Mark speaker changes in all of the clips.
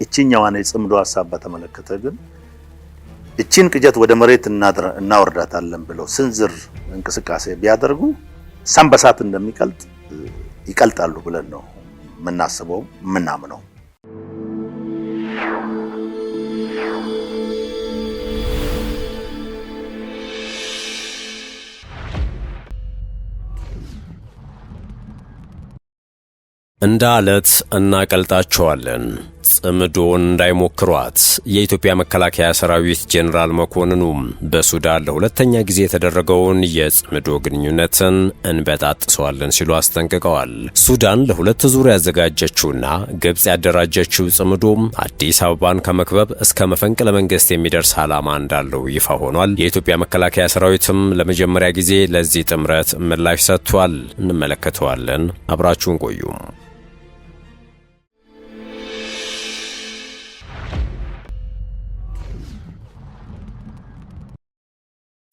Speaker 1: እቺኛዋን የጽምዶ ሐሳብ በተመለከተ ግን እቺን ቅጀት ወደ መሬት እናወርዳታለን ብለው ስንዝር እንቅስቃሴ ቢያደርጉ ሰንበሳት እንደሚቀልጥ ይቀልጣሉ ብለን ነው ምናስበው ምናምነው።
Speaker 2: እንደ አለት እናቀልጣቸዋለን። ጽምዶን እንዳይሞክሯት። የኢትዮጵያ መከላከያ ሰራዊት ጄኔራል መኮንኑ በሱዳን ለሁለተኛ ጊዜ የተደረገውን የጽምዶ ግንኙነትን እንበጣጥሰዋለን ሲሉ አስጠንቅቀዋል። ሱዳን ለሁለት ዙር ያዘጋጀችውና ግብጽ ያደራጀችው ጽምዶ አዲስ አበባን ከመክበብ እስከ መፈንቅለ መንግስት የሚደርስ ዓላማ እንዳለው ይፋ ሆኗል። የኢትዮጵያ መከላከያ ሰራዊትም ለመጀመሪያ ጊዜ ለዚህ ጥምረት ምላሽ ሰጥቷል። እንመለከተዋለን። አብራችሁን ቆዩ።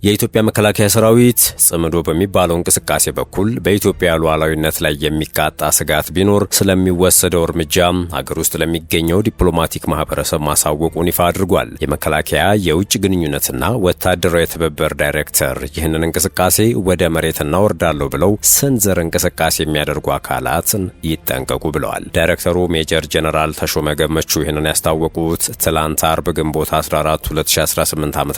Speaker 2: የኢትዮጵያ መከላከያ ሰራዊት ጽምዶ በሚባለው እንቅስቃሴ በኩል በኢትዮጵያ ሉዓላዊነት ላይ የሚቃጣ ስጋት ቢኖር ስለሚወሰደው እርምጃ አገር ውስጥ ለሚገኘው ዲፕሎማቲክ ማህበረሰብ ማሳወቁን ይፋ አድርጓል። የመከላከያ የውጭ ግንኙነትና ወታደራዊ ትብብር ዳይሬክተር ይህንን እንቅስቃሴ ወደ መሬት እናወርዳለሁ ብለው ስንዝር እንቅስቃሴ የሚያደርጉ አካላትን ይጠንቀቁ ብለዋል። ዳይሬክተሩ ሜጀር ጄኔራል ተሾመ ገመቹ ይህንን ያስታወቁት ትላንት አርብ ግንቦት 14 2018 ዓ.ም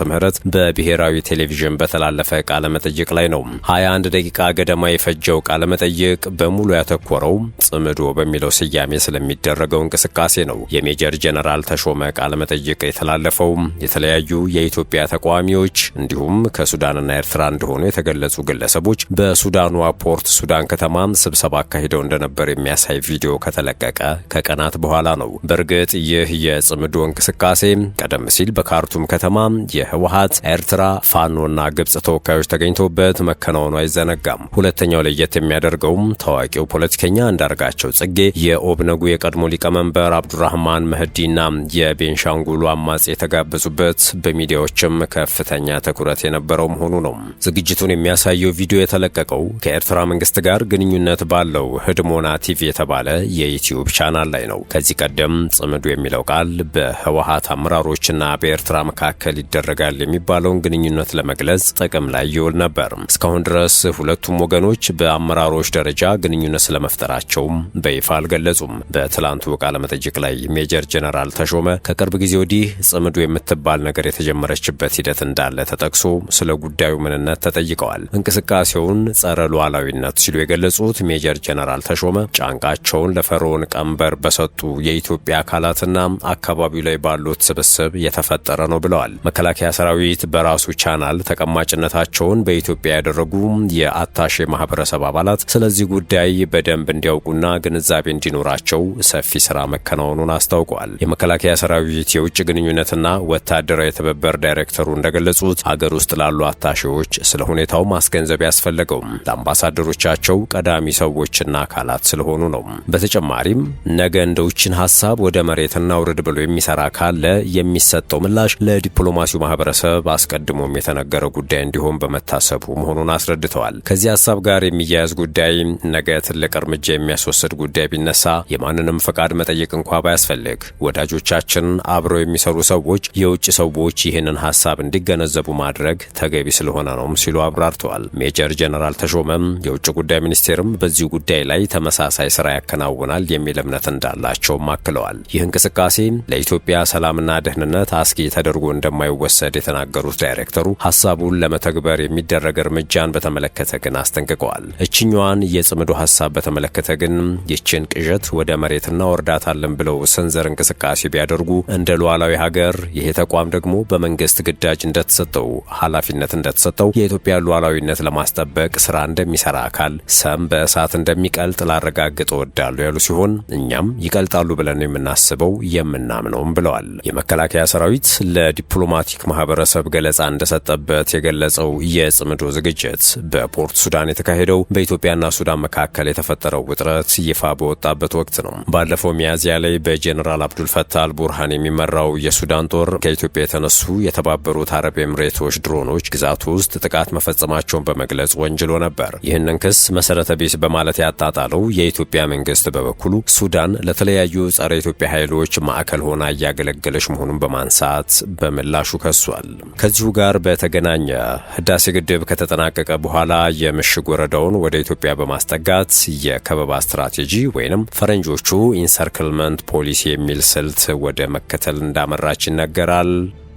Speaker 2: በብሔራዊ ቴሌቪዥን በተላለፈ ቃለ መጠይቅ ላይ ነው። 21 ደቂቃ ገደማ የፈጀው ቃለ መጠይቅ በሙሉ ያተኮረው ጽምዶ በሚለው ስያሜ ስለሚደረገው እንቅስቃሴ ነው። የሜጀር ጄኔራል ተሾመ ቃለ መጠይቅ የተላለፈው የተለያዩ የኢትዮጵያ ተቃዋሚዎች እንዲሁም ከሱዳንና ኤርትራ እንደሆኑ የተገለጹ ግለሰቦች በሱዳኑ ፖርት ሱዳን ከተማ ስብሰባ አካሂደው እንደነበር የሚያሳይ ቪዲዮ ከተለቀቀ ከቀናት በኋላ ነው። በእርግጥ ይህ የጽምዶ እንቅስቃሴ ቀደም ሲል በካርቱም ከተማ የህወሓት ኤርትራ ፋኖ እና ግብጽ ተወካዮች ተገኝተውበት መከናወኑ አይዘነጋም። ሁለተኛው ለየት የሚያደርገውም ታዋቂው ፖለቲከኛ አንዳርጋቸው ጽጌ፣ የኦብነጉ የቀድሞ ሊቀመንበር አብዱራህማን መህዲና የቤንሻንጉሉ አማጺ የተጋበዙበት በሚዲያዎችም ከፍተኛ ትኩረት የነበረው መሆኑ ነው። ዝግጅቱን የሚያሳየው ቪዲዮ የተለቀቀው ከኤርትራ መንግስት ጋር ግንኙነት ባለው ህድሞና ቲቪ የተባለ የዩቲዩብ ቻናል ላይ ነው። ከዚህ ቀደም ጽምዶ የሚለው ቃል በህወሓት አመራሮችና በኤርትራ መካከል ይደረጋል የሚባለውን ግንኙነት ለመግለጽ ጥቅም ላይ ይውል ነበር። እስካሁን ድረስ ሁለቱም ወገኖች በአመራሮች ደረጃ ግንኙነት ስለመፍጠራቸው በይፋ አልገለጹም። በትላንቱ ቃለ መጠይቅ ላይ ሜጀር ጄኔራል ተሾመ ከቅርብ ጊዜ ወዲህ ጽምዶ የምትባል ነገር የተጀመረችበት ሂደት እንዳለ ተጠቅሶ ስለ ጉዳዩ ምንነት ተጠይቀዋል። እንቅስቃሴውን ጸረ ሉዓላዊነት ሲሉ የገለጹት ሜጀር ጄኔራል ተሾመ ጫንቃቸውን ለፈርዖን ቀንበር በሰጡ የኢትዮጵያ አካላትና አካባቢው ላይ ባሉት ስብስብ የተፈጠረ ነው ብለዋል። መከላከያ ሰራዊት በራሱ ቻናል ተቀማጭነታቸውን በኢትዮጵያ ያደረጉ የአታሼ ማህበረሰብ አባላት ስለዚህ ጉዳይ በደንብ እንዲያውቁና ግንዛቤ እንዲኖራቸው ሰፊ ስራ መከናወኑን አስታውቀዋል። የመከላከያ ሰራዊት የውጭ ግንኙነትና ወታደራዊ ትብብር ዳይሬክተሩ እንደገለጹት አገር ውስጥ ላሉ አታሼዎች ስለ ሁኔታው ማስገንዘብ ያስፈለገው ለአምባሳደሮቻቸው ቀዳሚ ሰዎችና አካላት ስለሆኑ ነው። በተጨማሪም ነገ እንደውችን ሐሳብ ወደ መሬት እናውርድ ብሎ የሚሰራ ካለ የሚሰጠው ምላሽ ለዲፕሎማሲው ማህበረሰብ አስቀድሞም የተነገረ ጉዳይ እንዲሆን በመታሰቡ መሆኑን አስረድተዋል። ከዚህ ሐሳብ ጋር የሚያያዝ ጉዳይ ነገ ትልቅ እርምጃ የሚያስወስድ ጉዳይ ቢነሳ የማንንም ፈቃድ መጠየቅ እንኳ ባያስፈልግ ወዳጆቻችን አብረው የሚሰሩ ሰዎች የውጭ ሰዎች ይህንን ሐሳብ እንዲገነዘቡ ማድረግ ተገቢ ስለሆነ ነው ሲሉ አብራርተዋል። ሜጀር ጄኔራል ተሾመም የውጭ ጉዳይ ሚኒስቴርም በዚህ ጉዳይ ላይ ተመሳሳይ ስራ ያከናውናል የሚል እምነት እንዳላቸውም አክለዋል። ይህ እንቅስቃሴ ለኢትዮጵያ ሰላምና ደህንነት አስጊ ተደርጎ እንደማይወሰድ የተናገሩት ዳይሬክተሩ ሐሳቡን ለመተግበር የሚደረግ እርምጃን በተመለከተ ግን አስጠንቅቀዋል። እችኛዋን የጽምዶ ሐሳብ በተመለከተ ግን ይችን ቅዠት ወደ መሬት እናወርዳታለን ብለው ስንዝር እንቅስቃሴ ቢያደርጉ እንደ ሉዓላዊ ሀገር ይሄ ተቋም ደግሞ በመንግስት ግዳጅ እንደተሰጠው ኃላፊነት እንደተሰጠው የኢትዮጵያ ሉዓላዊነት ለማስጠበቅ ስራ እንደሚሰራ አካል ሰም በእሳት እንደሚቀልጥ ላረጋግጥ እወዳለሁ ያሉ ሲሆን እኛም ይቀልጣሉ ብለን የምናስበው የምናምነውም ብለዋል። የመከላከያ ሰራዊት ለዲፕሎማቲክ ማህበረሰብ ገለጻ እንደሰጠበት እንደሚደርስበት የገለጸው የጽምዶ ዝግጅት በፖርት ሱዳን የተካሄደው በኢትዮጵያና ሱዳን መካከል የተፈጠረው ውጥረት ይፋ በወጣበት ወቅት ነው። ባለፈው ሚያዝያ ላይ በጀነራል አብዱል ፈታህ አልቡርሃን የሚመራው የሱዳን ጦር ከኢትዮጵያ የተነሱ የተባበሩት አረብ ኤምሬቶች ድሮኖች ግዛቱ ውስጥ ጥቃት መፈጸማቸውን በመግለጽ ወንጅሎ ነበር። ይህንን ክስ መሰረተ ቢስ በማለት ያጣጣለው የኢትዮጵያ መንግስት በበኩሉ ሱዳን ለተለያዩ ጸረ ኢትዮጵያ ኃይሎች ማዕከል ሆና እያገለገለች መሆኑን በማንሳት በምላሹ ከሷል። ከዚሁ ጋር በተገናኘ ህዳሴ ግድብ ከተጠናቀቀ በኋላ የምሽግ ወረዳውን ወደ ኢትዮጵያ በማስጠጋት የከበባ ስትራቴጂ ወይንም ፈረንጆቹ ኢንሰርክልመንት ፖሊሲ የሚል ስልት ወደ መከተል እንዳመራች ይነገራል።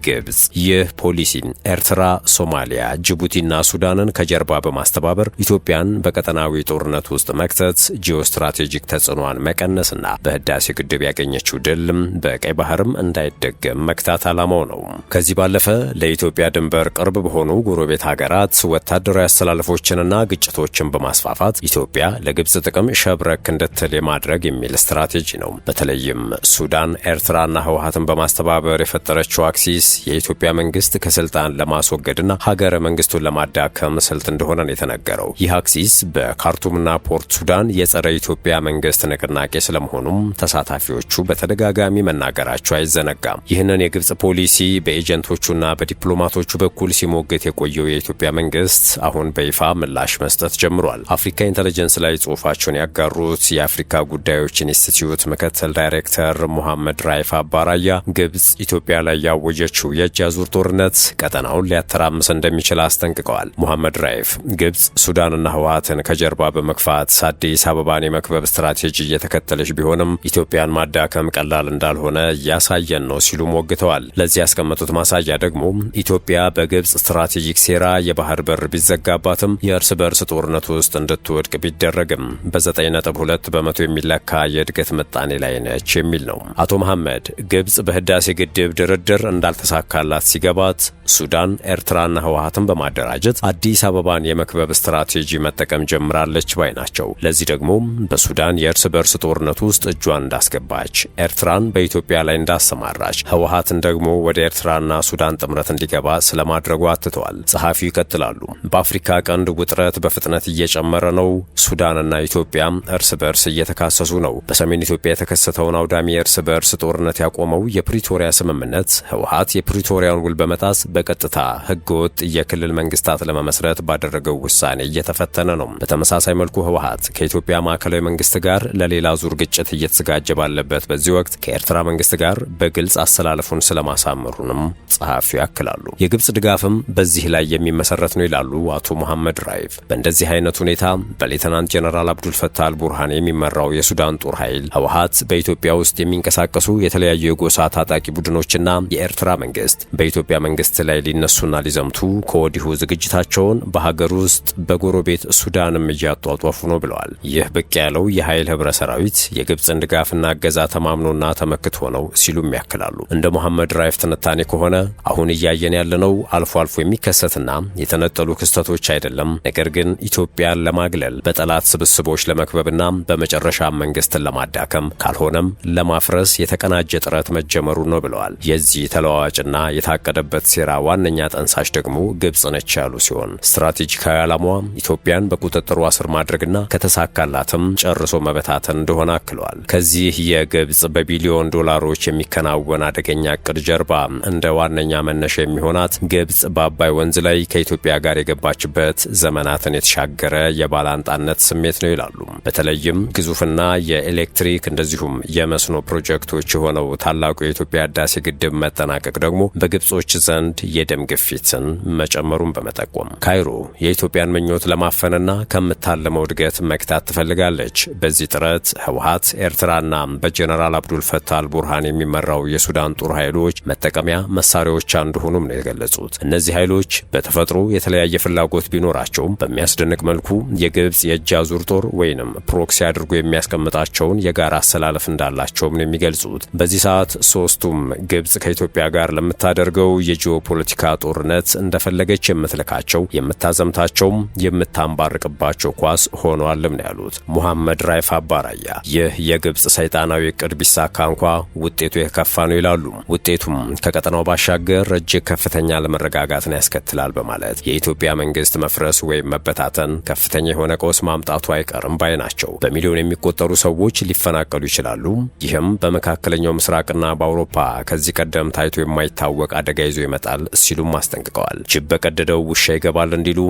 Speaker 2: ግብጽ ይህ ፖሊሲ ኤርትራ፣ ሶማሊያ፣ ጅቡቲና ሱዳንን ከጀርባ በማስተባበር ኢትዮጵያን በቀጠናዊ ጦርነት ውስጥ መክተት፣ ጂኦስትራቴጂክ ተጽዕኖዋን መቀነስና በህዳሴ ግድብ ያገኘችው ድል በቀይ ባህርም እንዳይደገም መክታት ዓላማው ነው። ከዚህ ባለፈ ለኢትዮጵያ ድንበር ቅርብ በሆኑ ጎረቤት ሀገራት ወታደራዊ አስተላለፎችንና ግጭቶችን በማስፋፋት ኢትዮጵያ ለግብጽ ጥቅም ሸብረክ እንድትል የማድረግ የሚል ስትራቴጂ ነው። በተለይም ሱዳን፣ ኤርትራና ህወሓትን በማስተባበር የፈጠረችው አክሲስ የኢትዮጵያ መንግስት ከስልጣን ለማስወገድና ሀገረ መንግስቱን ለማዳከም ስልት እንደሆነ ነው የተነገረው። ይህ አክሲስ በካርቱምና ፖርት ሱዳን የጸረ ኢትዮጵያ መንግስት ንቅናቄ ስለመሆኑም ተሳታፊዎቹ በተደጋጋሚ መናገራቸው አይዘነጋም። ይህንን የግብጽ ፖሊሲ በኤጀንቶቹና በዲፕሎማቶቹ በኩል ሲሞግት የቆየው የኢትዮጵያ መንግስት አሁን በይፋ ምላሽ መስጠት ጀምሯል። አፍሪካ ኢንተለጀንስ ላይ ጽሑፋቸውን ያጋሩት የአፍሪካ ጉዳዮች ኢንስቲትዩት ምክትል ዳይሬክተር ሙሐመድ ራይፍ አባራያ ግብጽ ኢትዮጵያ ላይ ያወጀችው የእጅ አዙር ጦርነት ቀጠናውን ሊያተራምስ እንደሚችል አስጠንቅቀዋል። ሙሐመድ ራይፍ ግብጽ ሱዳንና ህወሓትን ከጀርባ በመግፋት አዲስ አበባን የመክበብ ስትራቴጂ እየተከተለች ቢሆንም ኢትዮጵያን ማዳከም ቀላል እንዳልሆነ እያሳየን ነው ሲሉ ሞግተዋል። ለዚህ ያስቀመጡት ማሳያ ደግሞ ኢትዮጵያ በግብጽ ስትራቴጂክ ሴራ የባህር በር ቢዘጋባትም የእርስ በርስ ጦርነት ውስጥ እንድትወድቅ ቢደረግም በ9.2 በመቶ የሚለካ የእድገት ምጣኔ ላይ ነች የሚል ነው። አቶ መሐመድ ግብጽ በህዳሴ ግድብ ድርድር እንዳልተሳካላት ሲገባት ሱዳን፣ ኤርትራና ህወሓትን በማደራጀት አዲስ አበባን የመክበብ ስትራቴጂ መጠቀም ጀምራለች ባይ ናቸው። ለዚህ ደግሞ በሱዳን የእርስ በርስ ጦርነት ውስጥ እጇን እንዳስገባች፣ ኤርትራን በኢትዮጵያ ላይ እንዳሰማራች፣ ህወሓትን ደግሞ ወደ ኤርትራና ሱዳን ጥምረት እንዲገባ ስለማድረጉ አትተዋል። ጸሐፊው ይቀጥላሉ። በአፍሪካ ቀንድ ውጥረት በፍጥነት እየጨመረ ነው። ሱዳንና ኢትዮጵያ እርስ በርስ እየተካሰሱ ነው። በሰሜን ኢትዮጵያ የተከሰተውን አውዳሚ የእርስ በርስ ጦርነት ያቆመው የፕሪቶሪያ ስምምነት ህወሓት የፕሪቶሪያውን ውል በመጣስ በቀጥታ ህገወጥ የክልል መንግስታት ለመመስረት ባደረገው ውሳኔ እየተፈተነ ነው። በተመሳሳይ መልኩ ህወሓት ከኢትዮጵያ ማዕከላዊ መንግስት ጋር ለሌላ ዙር ግጭት እየተዘጋጀ ባለበት በዚህ ወቅት ከኤርትራ መንግስት ጋር በግልጽ አሰላለፉን ስለማሳመሩንም ጸሐፊው ያክላሉ። የግብጽ ድጋፍም በዚህ ላይ የሚመሰረት ነው ይላሉ አቶ መሐመድ ራይፍ። በእንደዚህ አይነት ሁኔታ በሌተናንት ጀነራል አብዱል ፈታህ አልቡርሃን የሚመራው የሱዳን ጦር ኃይል ህወሓት በኢትዮጵያ ውስጥ የሚንቀሳቀሱ የተለያዩ የጎሳ ታጣቂ ቡድኖችና የኤርትራ መንግስት በኢትዮጵያ መንግስት ላይ ሊነሱና ሊዘምቱ ከወዲሁ ዝግጅታቸውን በሀገር ውስጥ በጎረቤት ሱዳንም እያጧጧፉ ነው ብለዋል። ይህ ብቅ ያለው የኃይል ህብረ ሰራዊት የግብጽን ድጋፍና እገዛ ተማምኖና ተመክቶ ነው ሲሉም ያክላሉ። እንደ መሐመድ ራይፍ ትንታኔ ከሆነ አሁን እያየን ያለነው አልፎ አልፎ የሚከሰትና የተነጠሉ ክስተቶች አይደለም፣ ነገር ግን ኢትዮጵያን ለማግለል በጠላት ስብስቦች ለመክበብና በመጨረሻ መንግስትን ለማዳከም ካልሆነም ለማፍረስ የተቀናጀ ጥረት መጀመሩ ነው ብለዋል። የዚህ ተለዋዋጭና የታቀደበት ሴራ ዋነኛ ጠንሳሽ ደግሞ ግብጽ ነች ያሉ ሲሆን ስትራቴጂካዊ ዓላማዋ ኢትዮጵያን በቁጥጥሯ ስር ማድረግና ከተሳካላትም ጨርሶ መበታተን እንደሆነ አክለዋል። ከዚህ የግብጽ በቢሊዮን ዶላሮች የሚከናወን አደገኛ እቅድ ጀርባ እንደ ዋነኛ መነሻ የሚሆናት ግብጽ በአባይ ወንዝ ላይ ከኢትዮጵያ ጋር የገባችበት ዘመናትን የተሻገረ የባላንጣነት ስሜት ነው ይላሉ። በተለይም ግዙፍና የኤሌክትሪክ እንደዚሁም የመስኖ ፕሮጀክቶች የሆነው ታላቁ የኢትዮጵያ ህዳሴ ግድብ መጠናቀቅ ደግሞ በግብጾች ዘንድ የደም ግፊትን መጨመሩን በመጠቆም ካይሮ የኢትዮጵያን ምኞት ለማፈንና ከምታለመው እድገት መክታት ትፈልጋለች። በዚህ ጥረት ህወሓት፣ ኤርትራና በጀነራል አብዱል ፈታህ አልቡርሃን የሚመራው የሱዳን ጦር ኃይሎች መጠቀሚያ መሳሪያዎች እንደሆኑም ነው የገለጹት። እነዚህ ኃይሎች በተፈጥሮ የተለያየ ፍላጎት ቢኖራቸውም በሚያስደንቅ መልኩ የግብጽ የእጅ አዙር ጦር ወይንም ፕሮክሲ አድርጎ የሚያስቀምጣቸውን የጋራ አሰላለፍ እንዳላቸውም ነው የሚገልጹት። በዚህ ሰዓት ሶስቱም ግብጽ ከኢትዮጵያ ጋር ለምታደርገው የጂኦፖለቲካ ጦርነት እንደፈለገች የምትልካቸው የምታዘምታቸው የምታንባርቅባቸው ኳስ ሆኗልም ነው ያሉት ሙሐመድ ራይፍ አባራያ። ይህ የግብጽ ሰይጣናዊ እቅድ ቢሳካ እንኳ ውጤቱ የከፋ ነው ይላሉ። ውጤቱም ከቀጠናው ባሻገር እጅግ ከፍተኛ ለመረጋጋትን ያስከትላል በማለት የኢትዮጵያ መንግስት መፍረስ ወይም መበታተን ከፍተኛ የሆነ ቀውስ ማምጣቱ አይቀርም ባይ ናቸው። በሚሊዮን የሚቆጠሩ ሰዎች ሊፈናቀሉ ይችላሉ። ይህም በመካከለኛው ምስራቅና በአውሮፓ ከዚህ ቀደም ታይቶ የማይታወቅ አደጋ ይዞ ይመጣል ሲሉም አስጠንቅቀዋል። ጅብ በቀደደው ውሻ ይገባል እንዲሉ፣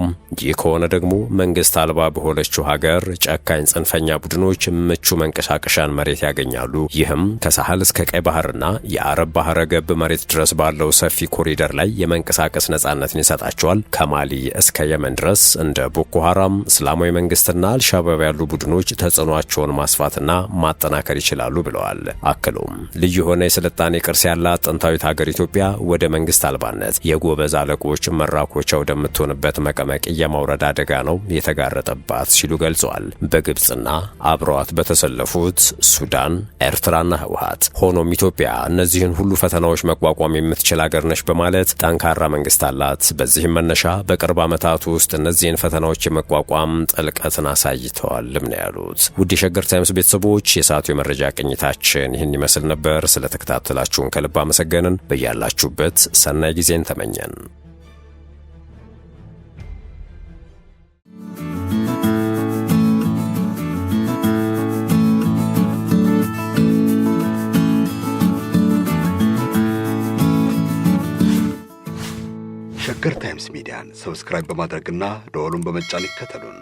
Speaker 2: ይህ ከሆነ ደግሞ መንግስት አልባ በሆነችው ሀገር ጨካኝ ጽንፈኛ ቡድኖች ምቹ መንቀሳቀሻን መሬት ያገኛሉ። ይህም ከሳህል እስከ ቀይ ባህርና የአረብ ባህረ ገብ መሬት ድረስ ባለው ሰፊ ኮሪደር ላይ የመንቀሳቀስ ነጻነትን ይሰጣቸዋል። ከማሊ እስከ የመን ድረስ እንደ ቦኮ ሐራም፣ እስላማዊ መንግስትና አልሻባብ ያሉ ቡድኖች ተጽዕኖአቸውን ማስፋትና ማጠናከር ይችላሉ ብለዋል። አክሎም ልዩ የሆነ የስልጣኔ ቅርስ ያላት ጥንታዊት ሀገር ኢትዮጵያ ወደ መንግስት አልባነት የጎበዝ አለቆች መራኮቻ ወደምትሆንበት መቀመቅ የማውረድ አደጋ ነው የተጋረጠባት ሲሉ ገልጸዋል። በግብጽና አብረዋት በተሰለፉት ሱዳን፣ ኤርትራና ህወሓት። ሆኖም ኢትዮጵያ እነዚህን ሁሉ ፈተናዎች መቋቋም የምትችል ሀገር ነች በማለት ጠንካራ መንግስት አላት። በዚህም መነሻ በቅርብ ዓመታት ውስጥ እነዚህን ፈተናዎች የመቋቋም ጥልቀትን አሳይተዋልም ነው ያሉት። ውድ የሸገር ታይምስ ቤተሰቦች የሰዓቱ የመረጃ ቅኝታችን ይህን ይመስል ነበር። ስለተከታተላችሁን ከልብ አመሰገንን። በያላችሁበት ሰናይ ጊዜን ተመኘን።
Speaker 3: ሸገር ታይምስ ሚዲያን ሰብስክራይብ በማድረግና ደወሉን በመጫን ይከተሉን።